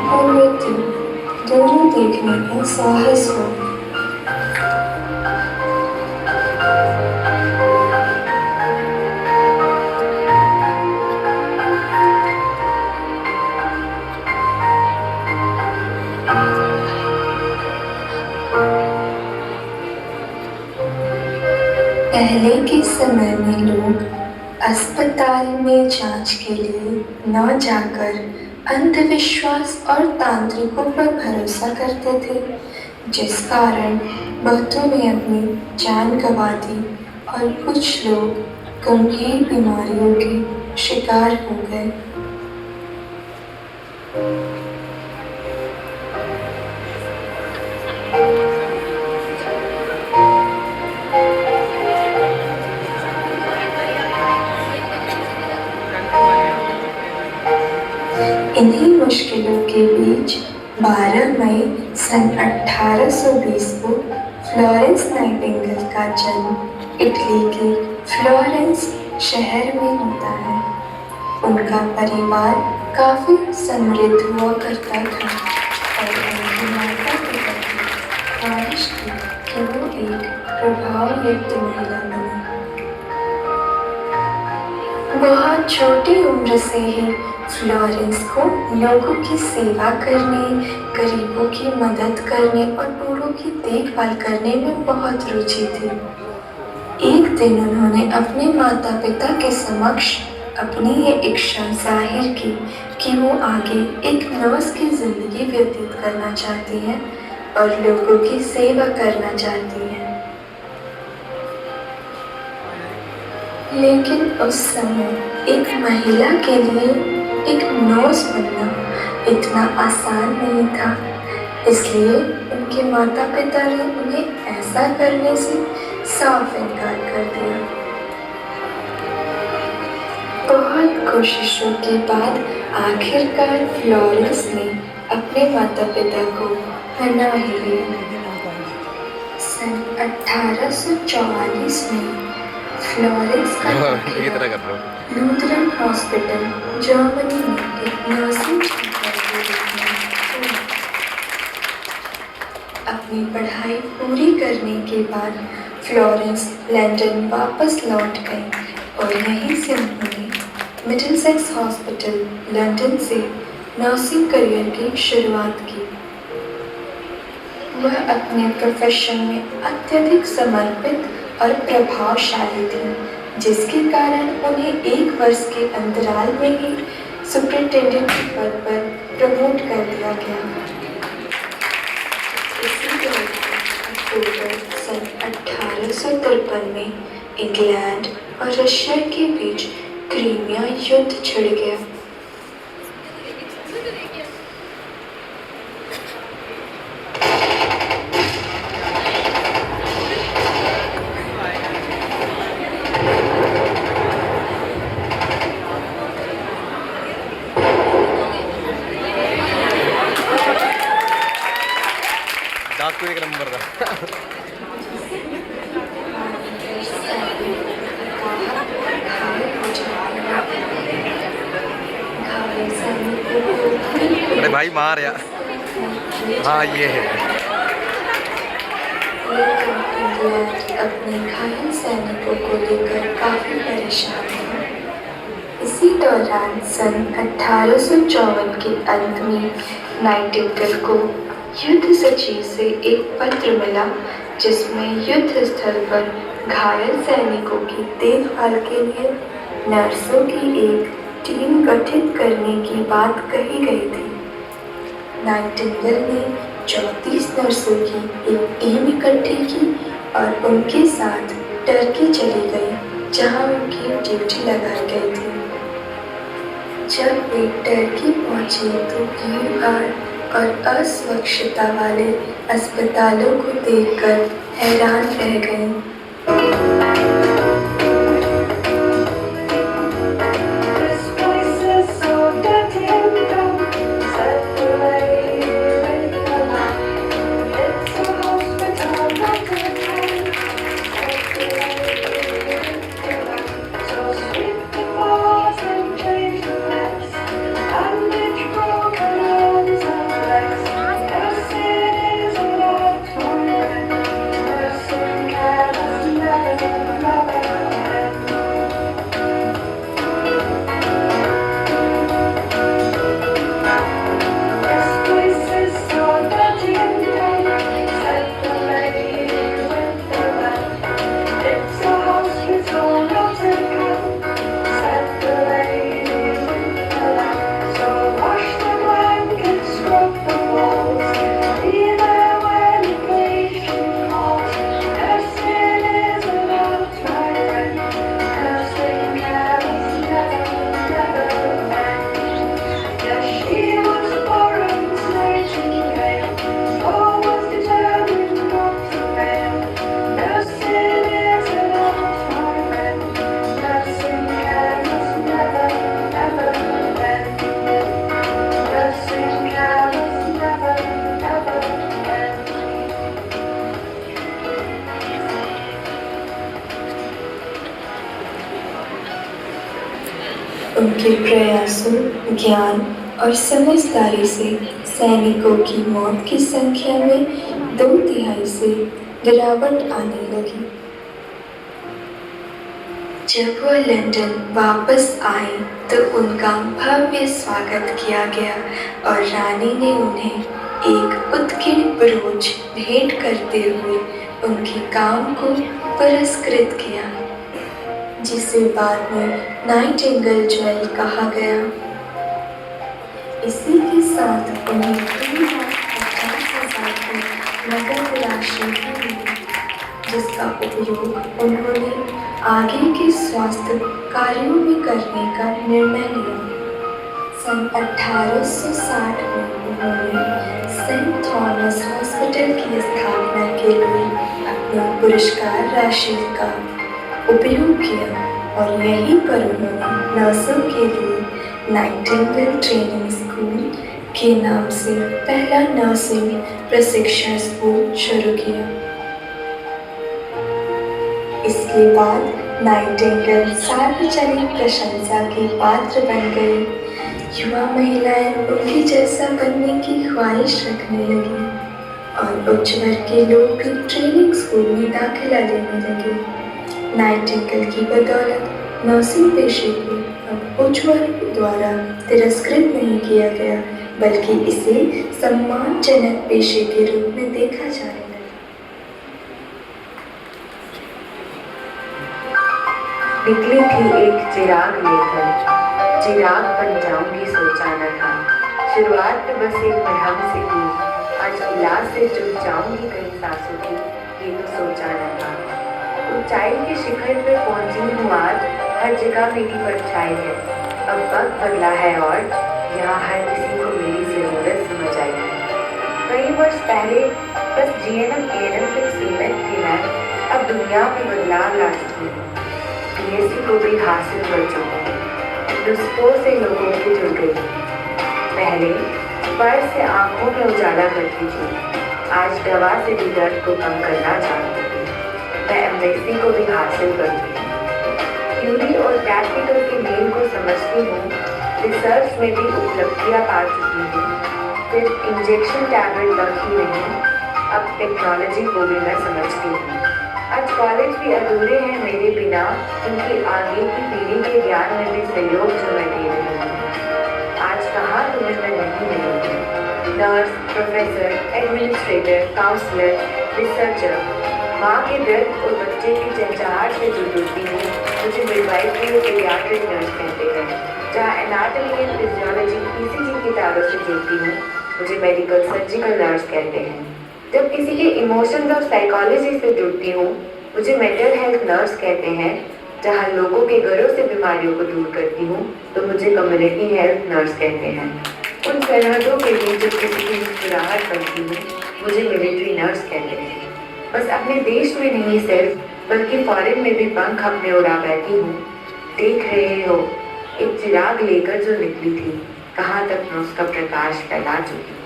और मृत्यु दोनों देखने का साहस हो। पहले के समय में लोग अस्पताल में जांच के लिए न जाकर अंधविश्वास और तांत्रिकों पर भरोसा करते थे, जिस कारण बहुतों ने अपनी जान गंवा दी और कुछ लोग गंभीर बीमारियों के शिकार हो गए। इन्हीं मुश्किलों के बीच 12 मई सन 1820 को फ्लोरेंस नाइटिंगेल का जन्म इटली के फ्लोरेंस शहर में होता है। उनका परिवार काफी समृद्ध हुआ करता था और उनकी माता पिता की ख्वाहिश थी कि वो एक प्रभावयुक्त महिला बने। बहुत छोटी उम्र से ही फ्लोरेंस को लोगों की सेवा करने, गरीबों की मदद करने और बूढ़ों की देखभाल करने में बहुत रुचि थी। एक दिन उन्होंने अपने माता पिता के समक्ष अपनी ये इच्छा जाहिर की कि वो आगे एक नर्स की जिंदगी व्यतीत करना चाहती हैं और लोगों की सेवा करना चाहती हैं। लेकिन उस समय एक महिला के लिए एक नर्स बनना इतना आसान नहीं था, इसलिए उनके माता पिता ने उन्हें ऐसा करने से साफ इनकार कर दिया। बहुत कोशिशों के बाद आखिरकार फ्लोरेंस ने अपने माता पिता को मना ही लिया। सन 1844 में फ्लोरेंस का लूथरन हॉस्पिटल जर्मनी में एक नर्सिंग अपनी पढ़ाई पूरी करने के बाद फ्लोरेंस लंदन वापस लौट गई और यहीं से उन्होंने मिडिलसेक्स हॉस्पिटल लंदन से नर्सिंग करियर की शुरुआत की। वह अपने प्रोफेशन में अत्यधिक समर्पित और प्रभावशाली थी, जिसके कारण उन्हें 1 वर्ष के अंतराल में ही सुपरिटेंडेंट के पद पर प्रमोट कर दिया गया। इसी दौरान अक्टूबर सन 1853 में इंग्लैंड और रशिया के बीच क्रीमिया युद्ध छिड़ गया। डाकू एक नंबर था। अरे भाई मार यार। हाँ ये है। अपने घायल सैनिकों को लेकर काफी परेशान था। इसी दौरान सन 1854 के अंत में नाइटिंगेल को युद्ध सचिव से एक पत्र मिला, जिसमें युद्ध स्थल पर घायल सैनिकों की देखभाल के लिए नर्सों की एक टीम गठित करने की बात कही गई थी। नाइटिंगेल ने 34 नर्सों की एक टीम इकट्ठी की और उनके साथ टर्की चली गई, जहां उनकी ड्यूटी लगाई गई थी। जब वे टर्की पहुंचे तो भीड़-भाड़ और अस्वच्छता वाले अस्पतालों को देखकर हैरान रह गए। अपने प्रयासों, ज्ञान और समझदारी से सैनिकों की मौत की संख्या में 2/3 से गिरावट आने लगी। जब वह लंदन वापस आए तो उनका भव्य स्वागत किया गया और रानी ने उन्हें एक उत्कीर्ण ब्रोच भेंट करते हुए उनके काम को पुरस्कृत किया, जिसे बाद में नाइटिंगेल ज्वेल कहा गया। इसी के साथ उन्हें 3,50,000 की नकद राशि भी मिली, जिसका उपयोग उन्होंने आगे के स्वास्थ्य कार्यों में करने का निर्णय लिया। सन 1860 में उन्होंने सेंट थॉमस हॉस्पिटल की स्थापना के लिए अपनी पुरस्कार राशि का उपयोग किया और यहीं पर उन्होंने नर्सों के लिए नाइटिंगेल ट्रेनिंग स्कूल के नाम से पहला नर्सिंग प्रशिक्षण स्कूल शुरू किया। इसके बाद नाइटिंगेल सार्वजनिक प्रशंसा के पात्र बन गए। युवा महिलाएं उनके जैसा बनने की ख्वाहिश रखने लगी और उच्च वर्ग के लोग भी ट्रेनिंग स्कूल में दाखिला लेने लगे। नाइटिंगेल की बदौलत नर्सिंग पेशे को अब उच्च वर्ग द्वारा तिरस्कृत नहीं किया गया, बल्कि इसे सम्मानजनक पेशे के रूप में देखा जाने लगा। निकली थी एक चिराग लेकर, चिराग बन जाऊंगी सोचा न था। शुरुआत में बस एक मरहम से की, आज इलाज से चुप जाऊंगी कई सांसों की, ये तो सोचा न था। ऊंचाई के शिखर पे पहुंची हूँ आज, हर जगह मेरी परछाई है। अब वक्त बदला है और यहाँ हर किसी को मेरी जरूरत समझ आई है। कई वर्ष पहले बस GNM ANM तक सीमित थी मैं, अब दुनिया में बदलाव ला चुकी हूँ। PhD को भी हासिल कर चुकी हूँ, नुस्खों से लोगों की जुड़ गई। पहले स्पर्श से आंखों में उजाला करती थी, आज दवा से भी दर्द को कम करना चाहती हूँ। मैं MSc को भी हासिल कर चुकी हूँ, थ्योरी और प्रैक्टिकल के मेल को समझती हूँ। रिसर्च में भी उपलब्धियाँ पा चुकी हूँ, सिर्फ इंजेक्शन टैबलेट तक ही नहीं, अब टेक्नोलॉजी को भी मैं समझती हूँ। आज कॉलेज भी अधूरे हैं मेरे बिना, उनकी आगे की पीढ़ी के ज्ञान में भी सहयोग जो मैं दे रही हूँ। आज कहाँ तुम्हें मैं नहीं मिलूंगी, nurse, professor, administrator, counsellor, researcher. माँ के दर्द और बच्चे की चहचहाट से जुड़ती हूँ, मुझे मिडवाइफरी और पीडियाट्रिक नर्स कहते हैं। जहाँ एनाटॉमी एंड फिजियोलॉजी ECG की तारों से जुड़ती हूँ, मुझे मेडिकल सर्जिकल नर्स कहते हैं। जब किसी के इमोशंस और साइकोलॉजी से जुड़ती हूँ, मुझे मेंटल हेल्थ नर्स कहते हैं। जहाँ लोगों के घरों से बीमारियों को दूर करती हूँ, तो मुझे कम्युनिटी हेल्थ नर्स कहते हैं। उन सरहदों के बीच जब किसी की मुस्कुराहट बनती हूँ, मुझे मिलिट्री नर्स कहते हैं। बस अपने देश में नहीं सिर्फ, बल्कि फॉरेन में भी पंख अपने उड़ा बैठी हूँ। देख रहे हो एक चिराग लेकर जो निकली थी, कहाँ तक मैं उसका प्रकाश फैला चुकी।